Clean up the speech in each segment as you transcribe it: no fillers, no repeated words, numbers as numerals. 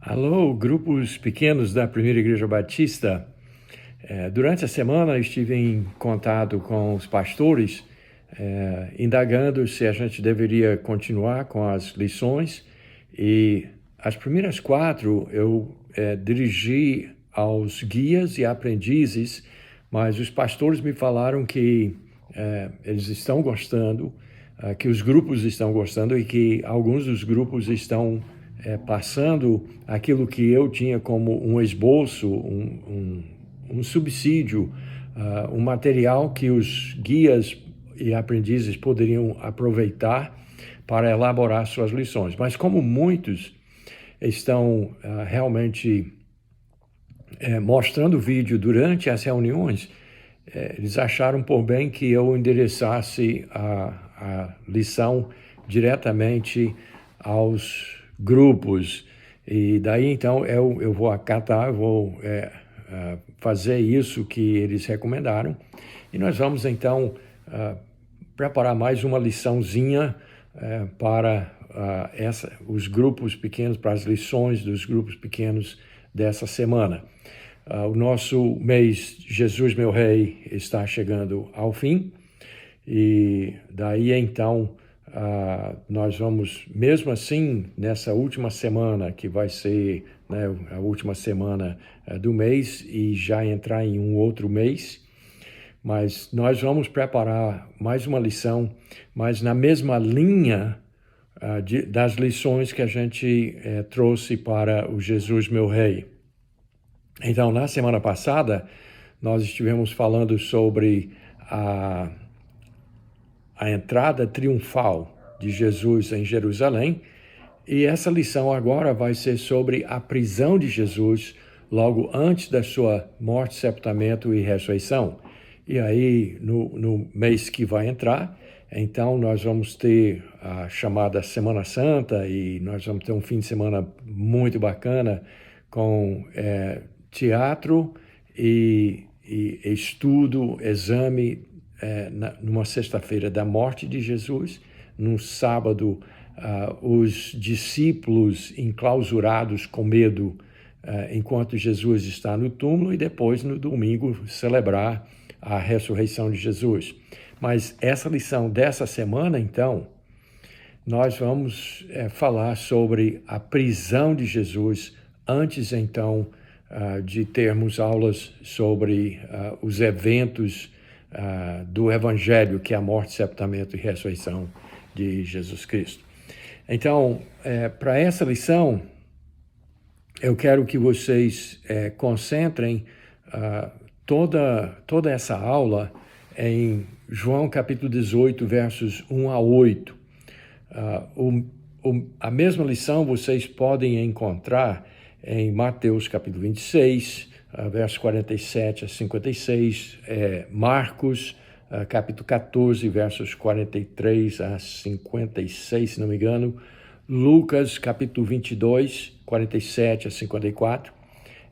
Alô, grupos pequenos da Primeira Igreja Batista. Durante a semana eu estive em contato com os pastores, indagando se a gente deveria continuar com as lições. E as primeiras 4 eu dirigi aos guias e aprendizes, mas os pastores me falaram que eles estão gostando, que os grupos estão gostando e que alguns dos grupos estão passando aquilo que eu tinha como um esboço, um subsídio, um material que os guias e aprendizes poderiam aproveitar para elaborar suas lições. Mas como muitos estão realmente mostrando o vídeo durante as reuniões, eles acharam por bem que eu endereçasse a lição diretamente aos grupos. E daí, então, eu vou acatar, vou fazer isso que eles recomendaram. E nós vamos, então, preparar mais uma liçãozinha para os grupos pequenos, para as lições dos grupos pequenos dessa semana. O nosso mês Jesus Meu Rei está chegando ao fim e daí então nós vamos, mesmo assim, nessa última semana, que vai ser a última semana do mês e já entrar em um outro mês, mas nós vamos preparar mais uma lição, mas na mesma linha das lições que a gente trouxe para o Jesus Meu Rei. Então, na semana passada, nós estivemos falando sobre a entrada triunfal de Jesus em Jerusalém, e essa lição agora vai ser sobre a prisão de Jesus logo antes da sua morte, sepultamento e ressurreição. E aí, no mês que vai entrar, então nós vamos ter a chamada Semana Santa e nós vamos ter um fim de semana muito bacana com teatro e estudo, exame numa sexta-feira da morte de Jesus, no sábado os discípulos enclausurados com medo enquanto Jesus está no túmulo e depois no domingo celebrar a ressurreição de Jesus. Mas essa lição dessa semana, então, nós vamos falar sobre a prisão de Jesus antes, então, de termos aulas sobre os eventos do Evangelho, que é a morte, sepultamento e ressurreição de Jesus Cristo. Então, para essa lição, eu quero que vocês concentrem toda essa aula em João capítulo 18, versos 1 a 8. A mesma lição vocês podem encontrar em Mateus capítulo 26, versos 47 a 56, Marcos capítulo 14, versos 43 a 56, se não me engano, Lucas capítulo 22, 47 a 54.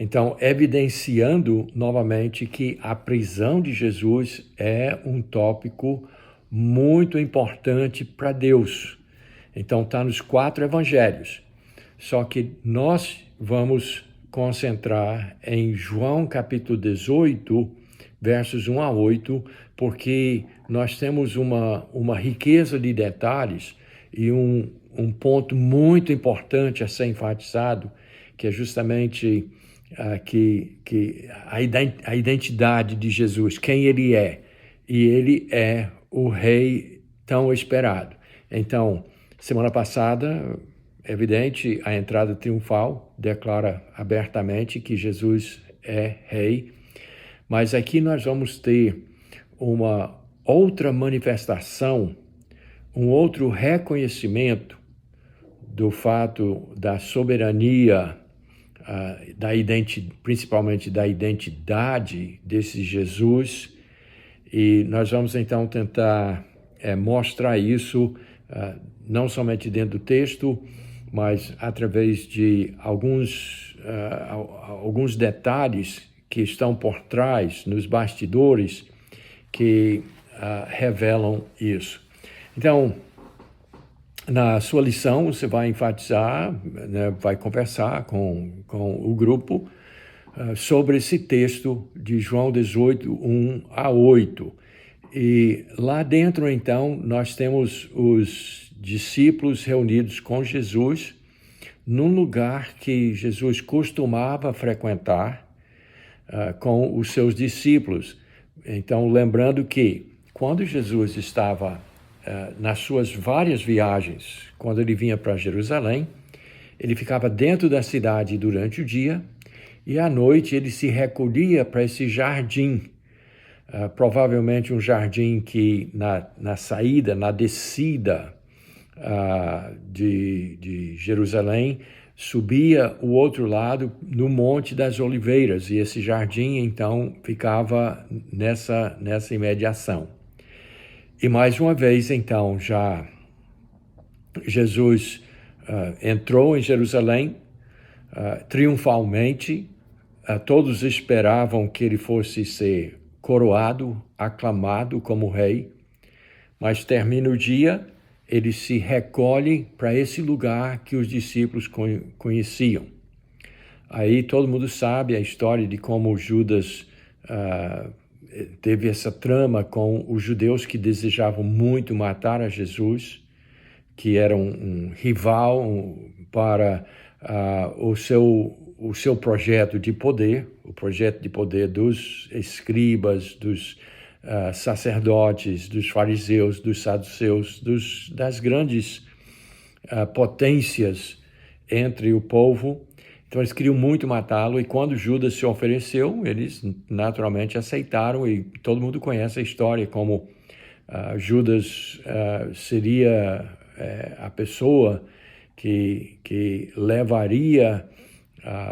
Então, evidenciando novamente que a prisão de Jesus é um tópico muito importante para Deus. Então, está nos 4 evangelhos. Só que nós vamos concentrar em João capítulo 18, versos 1 a 8, porque nós temos uma riqueza de detalhes e um ponto muito importante a ser enfatizado, que é justamente a identidade de Jesus, quem ele é. E ele é o rei tão esperado. Então, semana passada, evidente, a entrada triunfal declara abertamente que Jesus é rei, mas aqui nós vamos ter uma outra manifestação, um outro reconhecimento do fato da soberania, principalmente da identidade desse Jesus, e nós vamos então tentar mostrar isso não somente dentro do texto, mas através de alguns detalhes que estão por trás, nos bastidores, que revelam isso. Então, Na sua lição, você vai enfatizar, né, vai conversar com o grupo sobre esse texto de João 18, 1 a 8. E lá dentro, então, nós temos os discípulos reunidos com Jesus num lugar que Jesus costumava frequentar com os seus discípulos. Então, lembrando que quando Jesus estava nas suas várias viagens, quando ele vinha para Jerusalém, ele ficava dentro da cidade durante o dia e à noite ele se recolhia para esse jardim, provavelmente um jardim que na saída, na descida de Jerusalém, subia o outro lado no Monte das Oliveiras, e esse jardim então ficava nessa imediação. E mais uma vez então já Jesus entrou em Jerusalém triunfalmente. Todos esperavam que ele fosse ser coroado, aclamado como rei, mas termina o dia, ele se recolhe para esse lugar que os discípulos conheciam. Aí todo mundo sabe a história de como Judas teve essa trama com os judeus que desejavam muito matar a Jesus, que era um rival para o seu projeto de poder, o projeto de poder dos escribas, dos sacerdotes, dos fariseus, dos saduceus, das grandes potências entre o povo. Então eles queriam muito matá-lo, e quando Judas se ofereceu, eles naturalmente aceitaram, e todo mundo conhece a história, como Judas seria a pessoa que levaria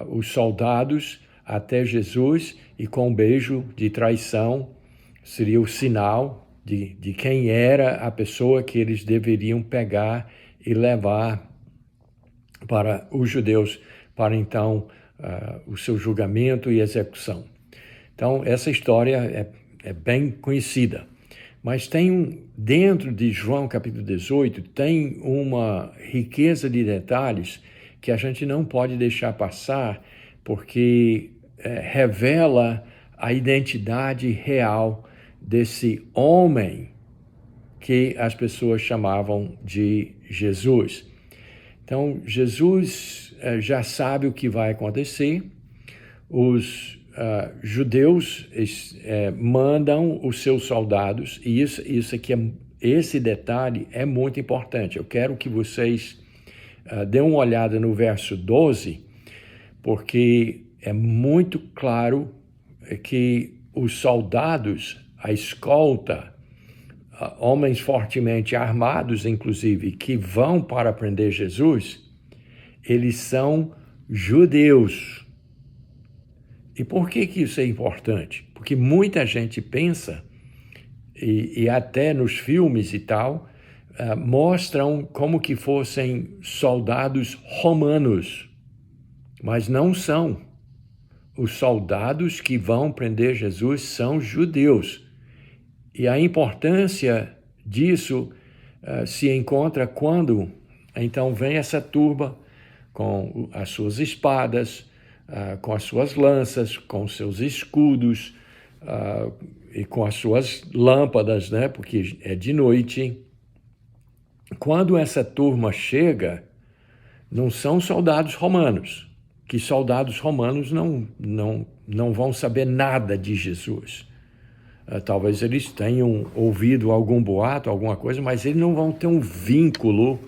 os soldados até Jesus, e com um beijo de traição seria o sinal de quem era a pessoa que eles deveriam pegar e levar para os judeus, para então o seu julgamento e execução. Então essa história é bem conhecida. Mas dentro de João capítulo 18, tem uma riqueza de detalhes que a gente não pode deixar passar, porque revela a identidade real desse homem que as pessoas chamavam de Jesus. Então, Jesus já sabe o que vai acontecer. Os judeus mandam os seus soldados, e isso aqui esse detalhe é muito importante. Eu quero que vocês dêem uma olhada no verso 12, porque é muito claro que os soldados, a escolta, homens fortemente armados, inclusive, que vão para prender Jesus, eles são judeus. E por que isso é importante? Porque muita gente pensa, e até nos filmes e tal, mostram como que fossem soldados romanos, mas não são. Os soldados que vão prender Jesus são judeus. E a importância disso se encontra quando, então, vem essa turba com as suas espadas, com as suas lanças, com seus escudos e com as suas lâmpadas, né? Porque é de noite. Quando essa turma chega, não são soldados romanos, que soldados romanos não vão saber nada de Jesus. Talvez eles tenham ouvido algum boato, alguma coisa, mas eles não vão ter um vínculo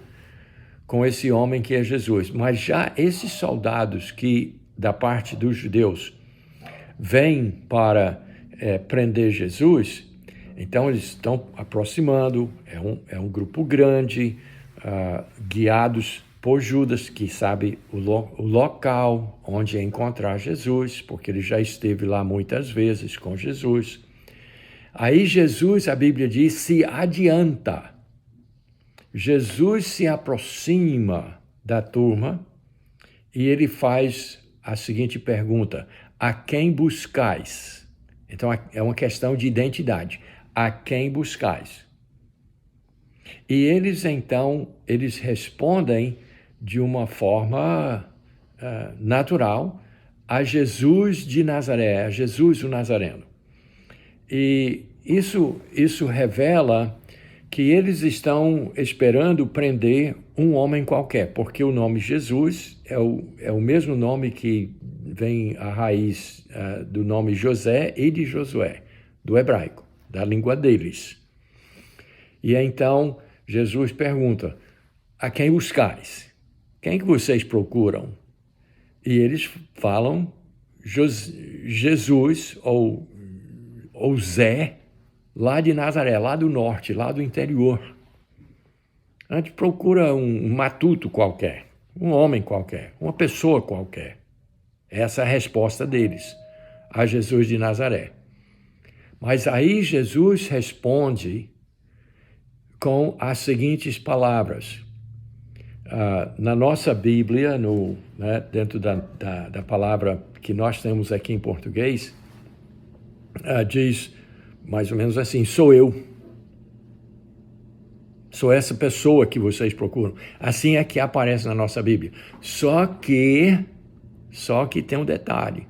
com esse homem que é Jesus. Mas já esses soldados que, da parte dos judeus, vêm para prender Jesus, então eles estão aproximando, é um grupo grande, guiados por Judas, que sabe o local onde encontrar Jesus, porque ele já esteve lá muitas vezes com Jesus. Aí Jesus, a Bíblia diz, se adianta. Jesus se aproxima da turma e ele faz a seguinte pergunta: a quem buscais? Então é uma questão de identidade. A quem buscais? E eles, então, eles respondem de uma forma natural a Jesus de Nazaré, a Jesus o Nazareno. E isso revela que eles estão esperando prender um homem qualquer, porque o nome Jesus é o mesmo nome que vem a raiz do nome José e de Josué, do hebraico, da língua deles. E então Jesus pergunta, a quem buscais? Quem que vocês procuram? E eles falam Jesus ou Zé, lá de Nazaré, lá do norte, lá do interior. A gente procura um matuto qualquer, um homem qualquer, uma pessoa qualquer. Essa é a resposta deles a Jesus de Nazaré. Mas aí Jesus responde com as seguintes palavras. Na nossa Bíblia, dentro da palavra que nós temos aqui em português, diz mais ou menos assim, sou eu. Sou essa pessoa que vocês procuram. Assim é que aparece na nossa Bíblia. Só que tem um detalhe.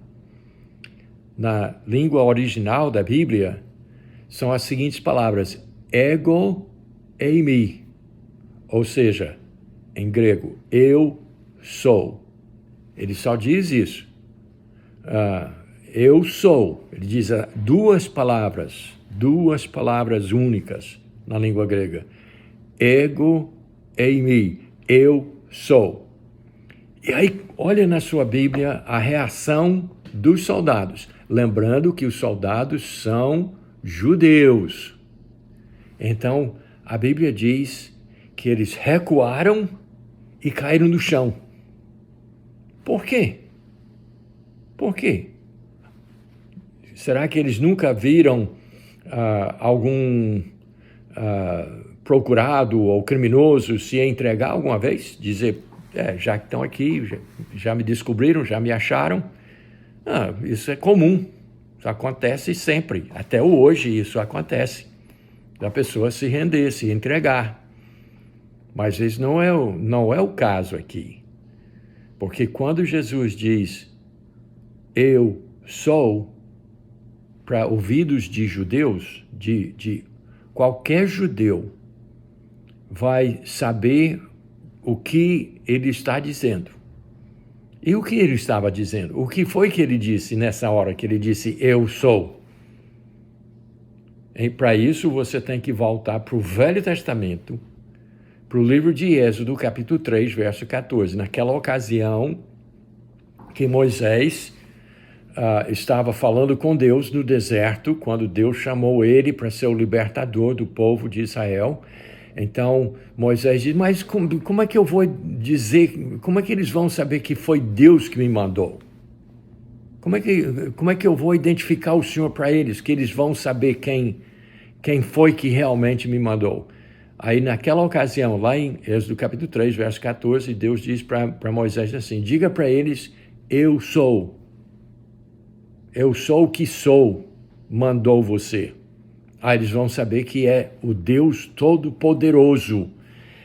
Na língua original da Bíblia, são as seguintes palavras, ego eimi, ou seja, em grego, eu sou. Ele só diz isso. Eu sou. Ele diz duas palavras únicas na língua grega. Ego eimi, eu sou. E aí, olha na sua Bíblia a reação dos soldados. Lembrando que os soldados são judeus. Então, a Bíblia diz que eles recuaram e caíram no chão. Por quê? Por quê? Será que eles nunca viram algum procurado ou criminoso se entregar alguma vez? Dizer, já que estão aqui, já me descobriram, já me acharam. Isso é comum, isso acontece sempre. Até hoje isso acontece. Da pessoa se render, se entregar. Mas isso não é o caso aqui. Porque quando Jesus diz, eu sou, para ouvidos de judeus, de qualquer judeu, vai saber o que ele está dizendo. E o que ele estava dizendo? O que foi que ele disse nessa hora que ele disse, eu sou? E para isso você tem que voltar para o Velho Testamento, para o livro de Êxodo, capítulo 3, verso 14. Naquela ocasião que Moisés estava falando com Deus no deserto, quando Deus chamou ele para ser o libertador do povo de Israel. Então, Moisés diz, mas como é que eu vou dizer, como é que eles vão saber que foi Deus que me mandou? Como é que eu vou identificar o Senhor para eles, que eles vão saber quem foi que realmente me mandou? Aí, naquela ocasião, lá em Êxodo capítulo 3, verso 14, Deus diz para Moisés assim, diga para eles, eu sou o que sou, mandou você. Aí eles vão saber que é o Deus Todo-Poderoso.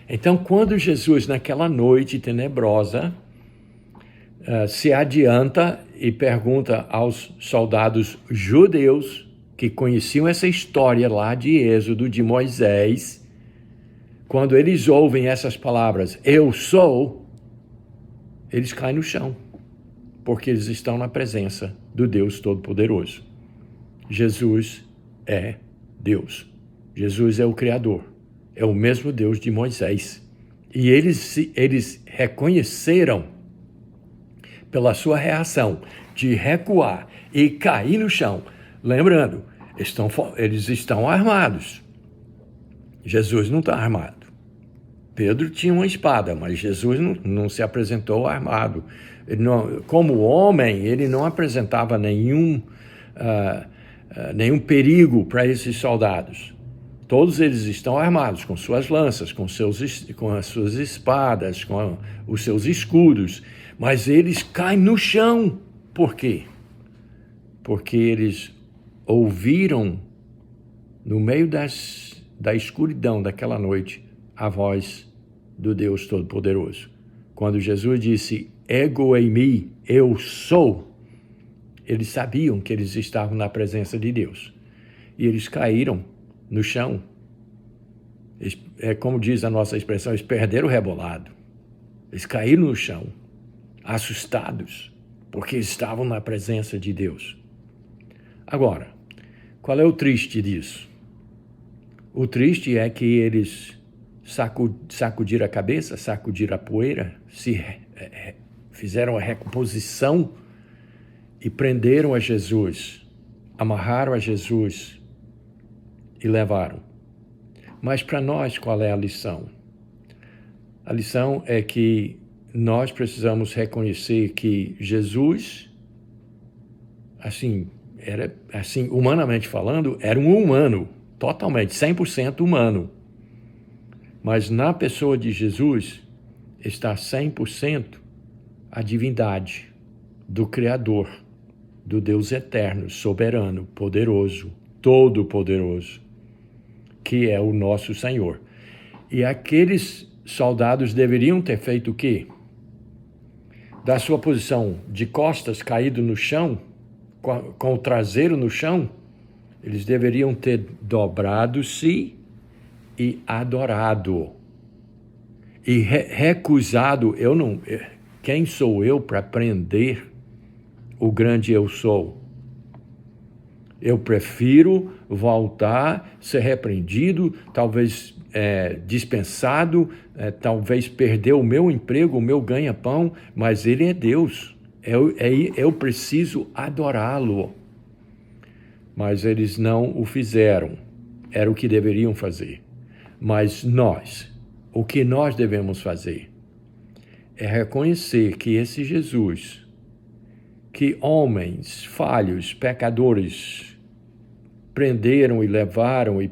Então, quando Jesus, naquela noite tenebrosa, se adianta e pergunta aos soldados judeus que conheciam essa história lá de Êxodo, de Moisés, quando eles ouvem essas palavras, eu sou, eles caem no chão, porque eles estão na presença do Deus Todo-Poderoso. Jesus é Deus. Jesus é o Criador. É o mesmo Deus de Moisés. E eles reconheceram, pela sua reação de recuar e cair no chão. Lembrando, eles estão armados. Jesus não está armado. Pedro tinha uma espada, mas Jesus não se apresentou armado. Como homem, ele não apresentava nenhum perigo para esses soldados. Todos eles estão armados com suas lanças, com as suas espadas, com os seus escudos, mas eles caem no chão. Por quê? Porque eles ouviram, no meio da escuridão daquela noite, a voz do Deus Todo-Poderoso. Quando Jesus disse, ego eimi, eu sou, eles sabiam que eles estavam na presença de Deus. E eles caíram no chão. Como diz a nossa expressão, eles perderam o rebolado. Eles caíram no chão, assustados, porque estavam na presença de Deus. Agora, qual é o triste disso? O triste é que eles sacudiram a cabeça, sacudiram a poeira, fizeram a recomposição e prenderam a Jesus, amarraram a Jesus e levaram. Mas para nós, qual é a lição? A lição é que nós precisamos reconhecer que Jesus, humanamente falando, era um humano, totalmente, 100% humano. Mas na pessoa de Jesus está 100% a divindade do Criador, do Deus eterno, soberano, poderoso, todo-poderoso, que é o nosso Senhor. E aqueles soldados deveriam ter feito o quê? Da sua posição de costas, caído no chão, com o traseiro no chão, eles deveriam ter dobrado-se e adorado. E recusado, quem sou eu para prender o grande eu sou? Eu prefiro voltar, ser repreendido, talvez dispensado, talvez perder o meu emprego, o meu ganha-pão, mas ele é Deus. Eu preciso adorá-lo. Mas eles não o fizeram. Era o que deveriam fazer. Mas nós, o que nós devemos fazer é reconhecer que esse Jesus, que homens falhos, pecadores, prenderam e levaram e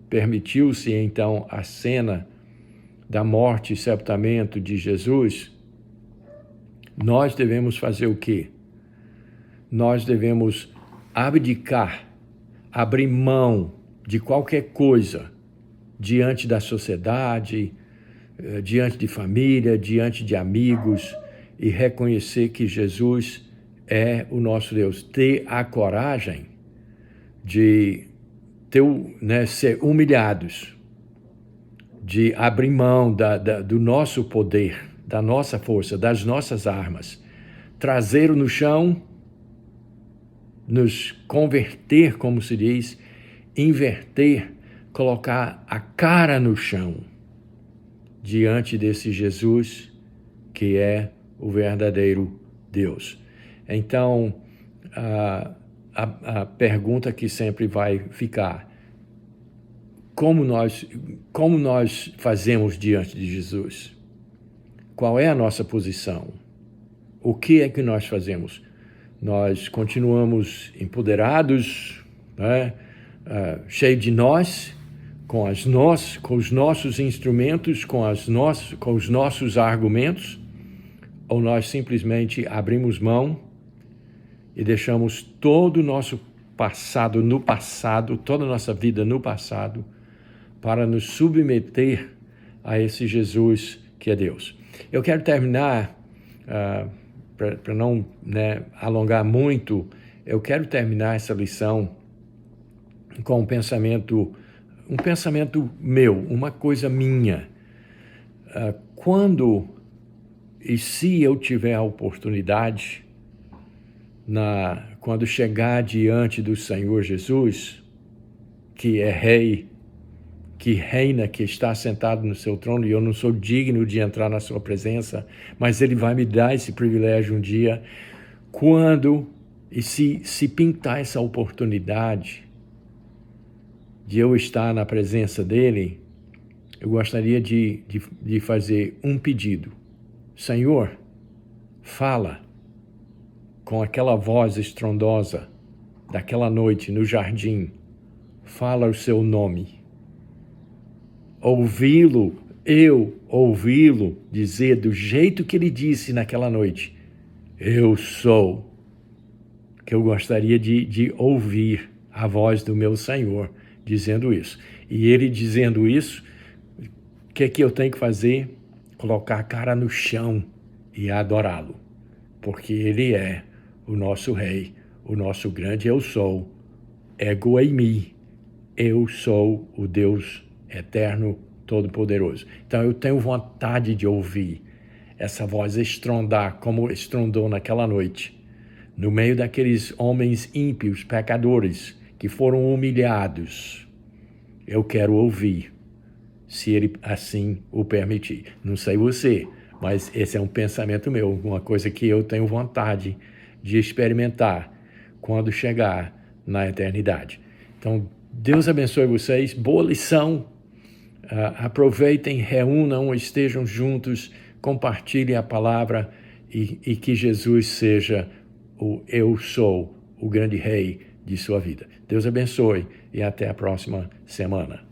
permitiu-se então a cena da morte e sepultamento de Jesus, nós devemos fazer o quê? Nós devemos abdicar, abrir mão de qualquer coisa diante da sociedade, diante de família, diante de amigos e reconhecer que Jesus é o nosso Deus. Ter a coragem de ser humilhados, de abrir mão do nosso poder, da nossa força, das nossas armas, trazer no chão, nos converter, como se diz, inverter, colocar a cara no chão diante desse Jesus que é o verdadeiro Deus. Então, a pergunta que sempre vai ficar, como nós fazemos diante de Jesus? Qual é a nossa posição? O que é que nós fazemos? Nós continuamos empoderados, né? Cheio de nós, com os nossos instrumentos, com os nossos argumentos, ou nós simplesmente abrimos mão e deixamos todo o nosso passado no passado, toda a nossa vida no passado, para nos submeter a esse Jesus que é Deus. Eu quero terminar, para não alongar muito, eu quero terminar essa lição com um pensamento meu, uma coisa minha. Quando e se eu tiver a oportunidade, quando chegar diante do Senhor Jesus, que é Rei, que reina, que está sentado no seu trono, e eu não sou digno de entrar na sua presença, mas Ele vai me dar esse privilégio um dia, quando e se pintar essa oportunidade de eu estar na presença dEle, eu gostaria de fazer um pedido. Senhor, fala com aquela voz estrondosa daquela noite no jardim, fala o seu nome. Ouvi-lo dizer do jeito que ele disse naquela noite, eu sou, que eu gostaria de ouvir a voz do meu Senhor dizendo isso. E ele dizendo isso, O que é que eu tenho que fazer? Colocar a cara no chão e adorá-lo, porque Ele é o nosso Rei, o nosso grande eu sou, ego eimi. Eu sou o Deus eterno, todo-poderoso. Então eu tenho vontade de ouvir essa voz estrondar como estrondou naquela noite, no meio daqueles homens ímpios, pecadores, que foram humilhados. Eu quero ouvir, se Ele assim o permitir. Não sei você, mas esse é um pensamento meu, uma coisa que eu tenho vontade de experimentar quando chegar na eternidade. Então, Deus abençoe vocês, boa lição, aproveitem, reúnam, estejam juntos, compartilhem a palavra e que Jesus seja o eu sou, o grande rei de sua vida. Deus abençoe e até a próxima semana.